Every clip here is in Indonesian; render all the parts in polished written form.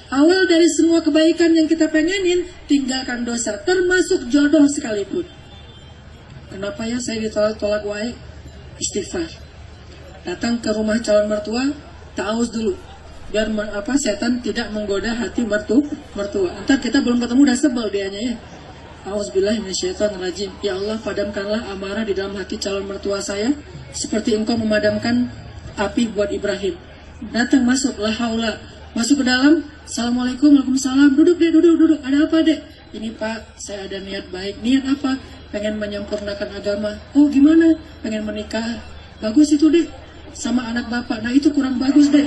Awal dari semua kebaikan yang kita pengenin, tinggalkan dosa, termasuk jodoh sekalipun. Kenapa ya saya ditolak-tolak wae? Istighfar. Datang ke rumah calon mertua, ta'awuz dulu. Biar setan tidak menggoda hati mertua. Entar kita belum ketemu udah sebel dianya ya. A'udzubillahi minasyaitonirrajim. Ya Allah, padamkanlah amarah di dalam hati calon mertua saya seperti Engkau memadamkan api buat Ibrahim. Datang masuk, la haula. Masuk ke dalam, Assalamualaikum, waalaikumsalam. Duduk deh, duduk. Ada apa deh? Ini Pak, saya ada niat baik. Niat apa? Pengen menyempurnakan agama. Oh gimana? Pengen menikah. Bagus itu deh. Sama anak bapak. Nah itu kurang bagus deh.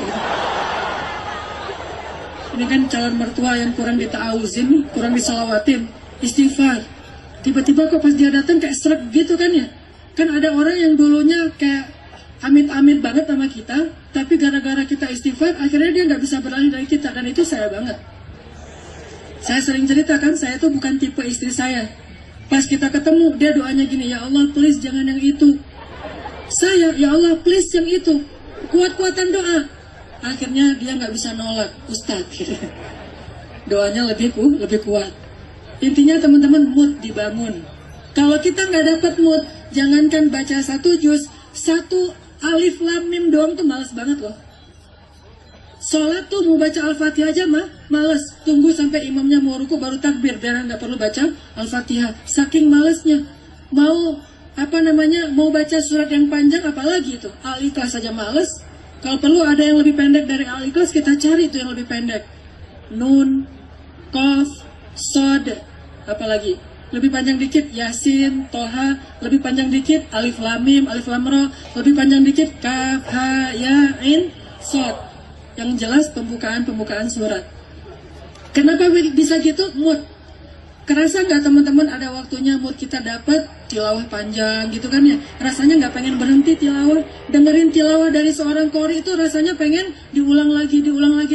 Ini kan calon mertua yang kurang dita'awuzin, kurang diselawatin. Istighfar. Tiba-tiba kok pas dia datang kayak sreg gitu kan ya. Kan ada orang yang dulunya kayak amit-amit banget sama kita, tapi gara-gara kita istighfar, akhirnya dia nggak bisa beralih dari kita, dan itu saya banget. Saya sering ceritakan, saya tuh bukan tipe istri saya. Pas kita ketemu, dia doanya gini, ya Allah please jangan yang itu. Saya, ya Allah please yang itu. Kuat-kuatan doa. Akhirnya dia nggak bisa nolak, Ustadz. Doanya lebih kuat. Intinya teman-teman, mood dibangun. Kalau kita nggak dapat mood, jangankan baca satu juz, satu alif lam mim doang tuh males banget loh. Sholat tuh mau baca Al-Fatihah aja males. Tunggu sampai imamnya mau ruku baru takbir, biar nggak perlu baca Al-Fatihah. Saking malesnya. Mau baca surat yang panjang apalagi itu. Al-Ikhlas saja males. Kalau perlu ada yang lebih pendek dari Al-Ikhlas, kita cari itu yang lebih pendek. Nun, Qaf, Shad, apalagi lebih panjang dikit Yasin, Toha, lebih panjang dikit Alif Lam Mim, Alif Lam Ra, lebih panjang dikit Kaf, Ha, Ya, Ain, Shad. Yang jelas pembukaan surat. Kenapa bisa gitu? Mood. Kerasa nggak teman-teman ada waktunya mood kita dapat tilawah panjang gitu kan ya? Rasanya nggak pengen berhenti tilawah. Dengerin tilawah dari seorang qori itu rasanya pengen diulang lagi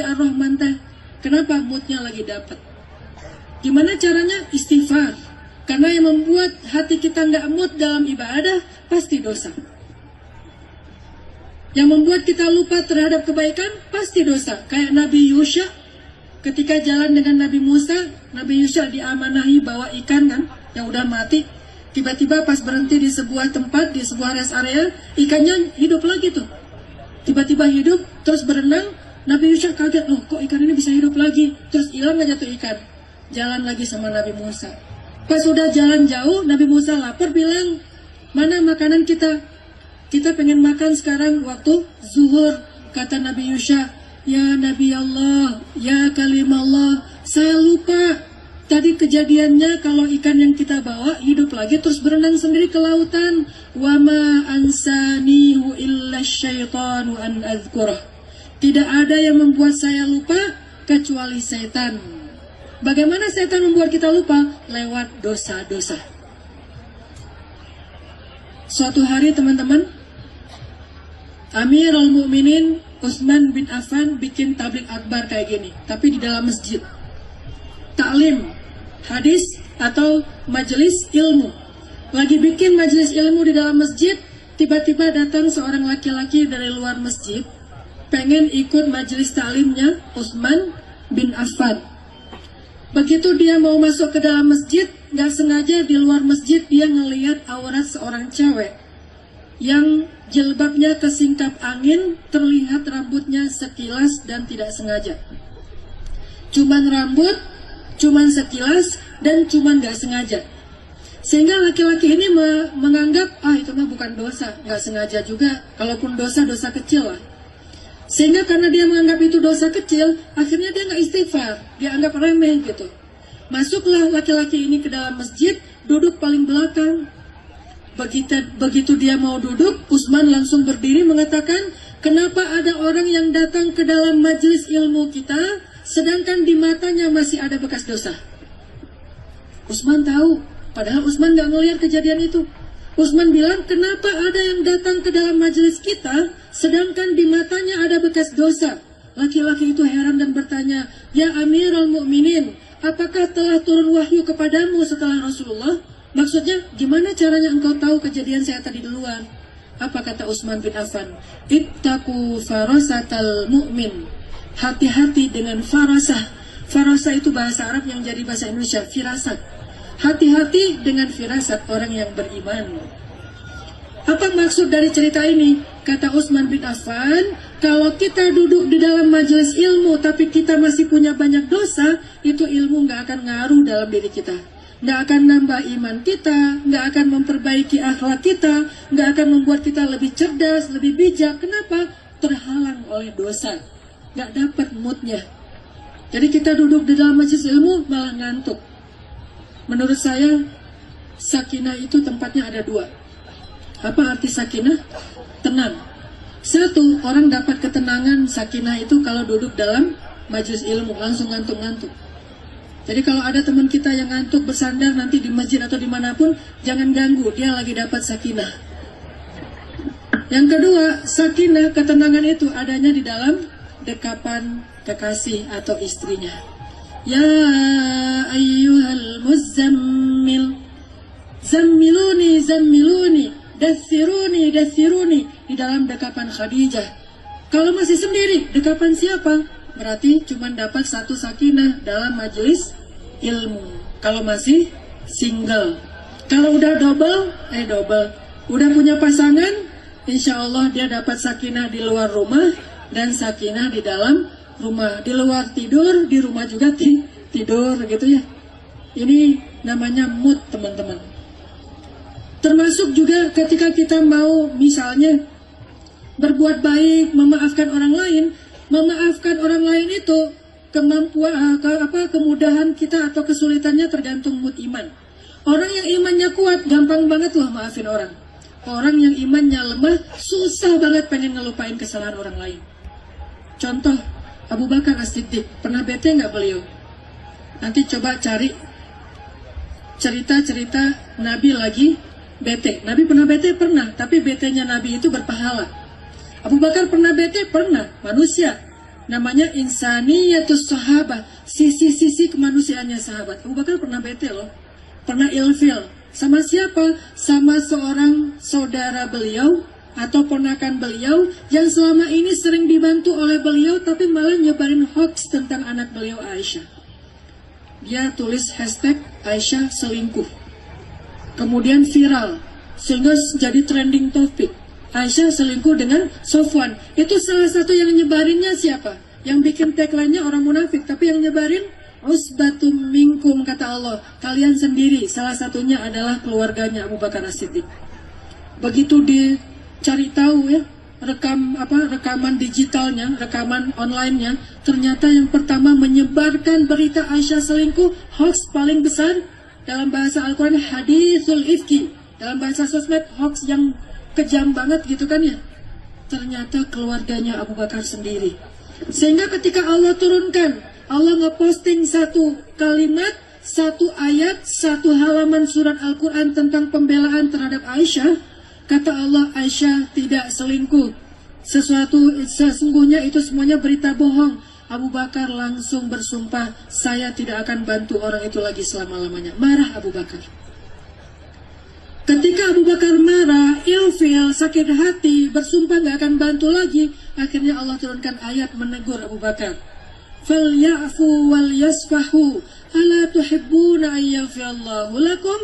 Ar-Rahman teh. Kenapa? Moodnya lagi dapat. Gimana caranya? Istighfar. Karena yang membuat hati kita nggak mood dalam ibadah, pasti dosa. Yang membuat kita lupa terhadap kebaikan, pasti dosa. Kayak Nabi Yusha, ketika jalan dengan Nabi Musa, Nabi Yusha diamanahi bawa ikan kan, yang udah mati. Tiba-tiba pas berhenti di sebuah tempat, di sebuah rest area, ikannya hidup lagi tuh. Tiba-tiba hidup, terus berenang, Nabi Yusha kaget, loh kok ikan ini bisa hidup lagi? Terus hilang aja tuh ikan. Jalan lagi sama Nabi Musa. Pas udah jalan jauh, Nabi Musa lapar bilang, mana makanan kita? Kita pengen makan sekarang waktu zuhur. Kata Nabi Yusha, ya Nabi Allah, ya kalim Allah, saya lupa. Tadi kejadiannya kalau ikan yang kita bawa hidup lagi terus berenang sendiri ke lautan. Wa ma ansanihu illa syaitanu an azkurah. Tidak ada yang membuat saya lupa kecuali setan. Bagaimana setan membuat kita lupa? Lewat dosa-dosa. Suatu hari teman-teman, Amirul Mukminin Utsman bin Affan bikin tablik akbar kayak gini, tapi di dalam masjid. Taklim, hadis atau majelis ilmu. Lagi bikin majelis ilmu di dalam masjid, tiba-tiba datang seorang laki-laki dari luar masjid, pengen ikut majelis taklimnya Utsman bin Affan. Begitu dia mau masuk ke dalam masjid, nggak sengaja di luar masjid dia ngelihat aurat seorang cewek yang jilbabnya kesingkap angin, terlihat rambutnya sekilas dan tidak sengaja. Cuman rambut, cuman sekilas, dan cuman nggak sengaja. Sehingga laki-laki ini menganggap, itu mah bukan dosa, nggak sengaja juga. Kalaupun dosa, dosa kecil lah. Sehingga karena dia menganggap itu dosa kecil, akhirnya dia nggak istighfar, dia anggap remeh gitu. Masuklah laki-laki ini ke dalam masjid, duduk paling belakang. Begitu dia mau duduk, Utsman langsung berdiri mengatakan, kenapa ada orang yang datang ke dalam majelis ilmu kita, sedangkan di matanya masih ada bekas dosa? Utsman tahu, padahal Utsman nggak ngelihat kejadian itu. Utsman bilang, kenapa ada yang datang ke dalam majelis kita, sedangkan di matanya ada bekas dosa? Laki-laki itu heran dan bertanya, ya Amirul Mukminin, apakah telah turun wahyu kepadamu setelah Rasulullah? Maksudnya, gimana caranya engkau tahu kejadian saya tadi duluan? Apa kata Utsman bin Affan? Ittaqu farasatal mu'min. Hati-hati dengan farasah. Farasah itu bahasa Arab yang jadi bahasa Indonesia, firasat. Hati-hati dengan firasat orang yang beriman. Apa maksud dari cerita ini? Kata Utsman bin Affan, kalau kita duduk di dalam majelis ilmu tapi kita masih punya banyak dosa, itu ilmu nggak akan ngaruh dalam diri kita. Nggak akan nambah iman kita, nggak akan memperbaiki akhlak kita, nggak akan membuat kita lebih cerdas, lebih bijak. Kenapa? Terhalang oleh dosa. Nggak dapat moodnya. Jadi kita duduk di dalam majelis ilmu malah ngantuk. Menurut saya, sakinah itu tempatnya ada dua. Apa arti sakinah? Tenang. Satu, orang dapat ketenangan sakinah itu kalau duduk dalam majelis ilmu, langsung ngantuk-ngantuk. Jadi kalau ada teman kita yang ngantuk bersandar nanti di masjid atau dimanapun, jangan ganggu, dia lagi dapat sakinah. Yang kedua, sakinah, ketenangan itu adanya di dalam dekapan kekasih atau istrinya. Ya ayyuhal muzammil, zammiluni, zammiluni, dathiruni, dathiruni, di dalam dekapan Khadijah. Kalau masih sendiri, dekapan siapa? Berarti cuma dapat satu sakinah dalam majelis ilmu. Kalau masih single. Kalau udah double, udah punya pasangan, insya Allah dia dapat sakinah di luar rumah dan sakinah di dalam rumah. Di luar tidur, di rumah juga tidur gitu ya. Ini namanya mood, teman-teman. Termasuk juga ketika kita mau misalnya berbuat baik, memaafkan orang lain. Memaafkan orang lain itu kemampuan, kemudahan kita atau kesulitannya tergantung mood iman. Orang yang imannya kuat gampang banget loh maafin orang. Orang yang imannya lemah susah banget pengen ngelupain kesalahan orang lain. Contoh, Abu Bakar As-Siddiq, pernah bete nggak beliau? Nanti coba cari cerita-cerita Nabi lagi bete. Nabi pernah bete? Pernah, tapi betenya Nabi itu berpahala. Abu Bakar pernah bete? Pernah, manusia. Namanya insaniyatus sahabah, sisi-sisi kemanusiaannya sahabat. Abu Bakar pernah bete loh, pernah ilfil. Sama siapa? Sama seorang saudara beliau atau ponakan beliau yang selama ini sering dibantu oleh beliau tapi malah nyebarin hoax tentang anak beliau Aisyah. Dia tulis hashtag Aisyah selingkuh. Kemudian viral, sehingga jadi trending topik. Aisyah selingkuh dengan Sofwan. Itu salah satu yang nyebarinnya siapa? Yang bikin tagline-nya orang munafik, tapi yang nyebarin usbatum minkum, kata Allah. Kalian sendiri, salah satunya adalah keluarganya Abu Bakar As-Siddiq. Begitu dicari tahu ya, rekaman digitalnya, rekaman online-nya, ternyata yang pertama menyebarkan berita Aisyah selingkuh, hoax paling besar dalam bahasa Al-Quran, hadithul ifki. Dalam bahasa sosmed, hoax yang kejam banget gitu kan ya. Ternyata keluarganya Abu Bakar sendiri. Sehingga ketika Allah turunkan, Allah ngeposting satu kalimat, satu ayat, satu halaman surat Al-Quran tentang pembelaan terhadap Aisyah. Kata Allah, Aisyah tidak selingkuh. Sesungguhnya itu semuanya berita bohong. Abu Bakar langsung bersumpah, saya tidak akan bantu orang itu lagi selama-lamanya. Marah Abu Bakar. Ketika Abu Bakar marah, ilfil, sakit hati, bersumpah gak akan bantu lagi, akhirnya Allah turunkan ayat menegur Abu Bakar. فَلْيَعْفُوا وَلْيَسْفَحُوا أَلَا تُحِبُّونَ أَنْ يَغْفِرَ اللَّهُ لَكُمْ.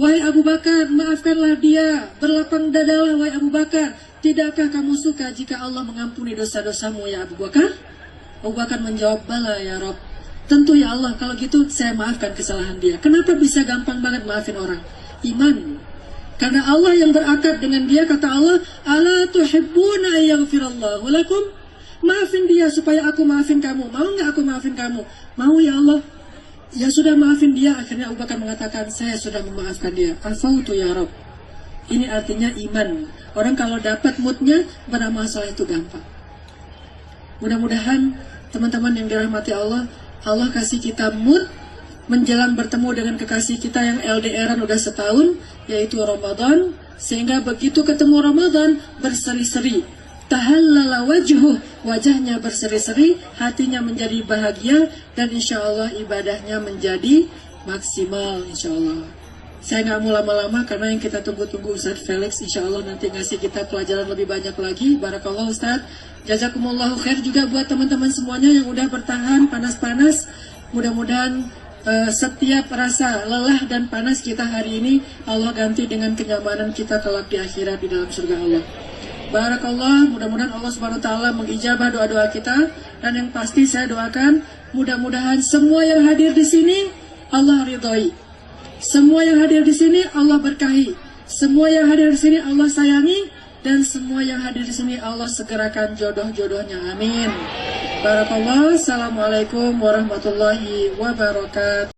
Wahai Abu Bakar, maafkanlah dia, berlapang dadalah wahai Abu Bakar. Tidakkah kamu suka jika Allah mengampuni dosa-dosamu ya Abu Bakar? Abu Bakar menjawab, bala ya Rabb. Tentu ya Allah, kalau gitu saya maafkan kesalahan dia. Kenapa bisa gampang banget maafin orang? Iman. Karena Allah yang berakad dengan dia, kata Allah, ala tuhibbuna yaghfirallahu lakum. Maafin dia supaya aku maafin kamu. Mau nggak aku maafin kamu? Mau ya Allah. Ya sudah, maafin dia. Akhirnya Abu Bakar mengatakan, saya sudah memaafkan dia. Afautu ya Rabb. Ini artinya iman. Orang kalau dapat moodnya, beramal soleh itu gampang. Mudah-mudahan teman-teman yang dirahmati Allah, Allah kasih kita mood menjelang bertemu dengan kekasih kita yang LDR-an udah setahun, yaitu Ramadan, sehingga begitu ketemu Ramadan berseri-seri. Tahallala wajhuh, wajahnya berseri-seri, hatinya menjadi bahagia, dan insya Allah ibadahnya menjadi maksimal insya Allah. Saya nggak mau lama-lama karena yang kita tunggu-tunggu Ustaz Felix insya Allah nanti ngasih kita pelajaran lebih banyak lagi. Barakallah Ustaz. Jazakumullahu khair juga buat teman-teman semuanya yang udah bertahan panas-panas. Mudah-mudahan setiap rasa lelah dan panas kita hari ini Allah ganti dengan kenyamanan kita kelak di akhirat di dalam surga Allah. Barakallah, mudah-mudahan Allah Subhanahu wa taala mengijabah doa-doa kita, dan yang pasti saya doakan mudah-mudahan semua yang hadir di sini Allah ridhoi. Semua yang hadir di sini Allah berkahi. Semua yang hadir di sini Allah sayangi, dan semua yang hadir di sini Allah segerakan jodoh-jodohnya. Amin. Barakallah. Assalamualaikum warahmatullahi wabarakatuh.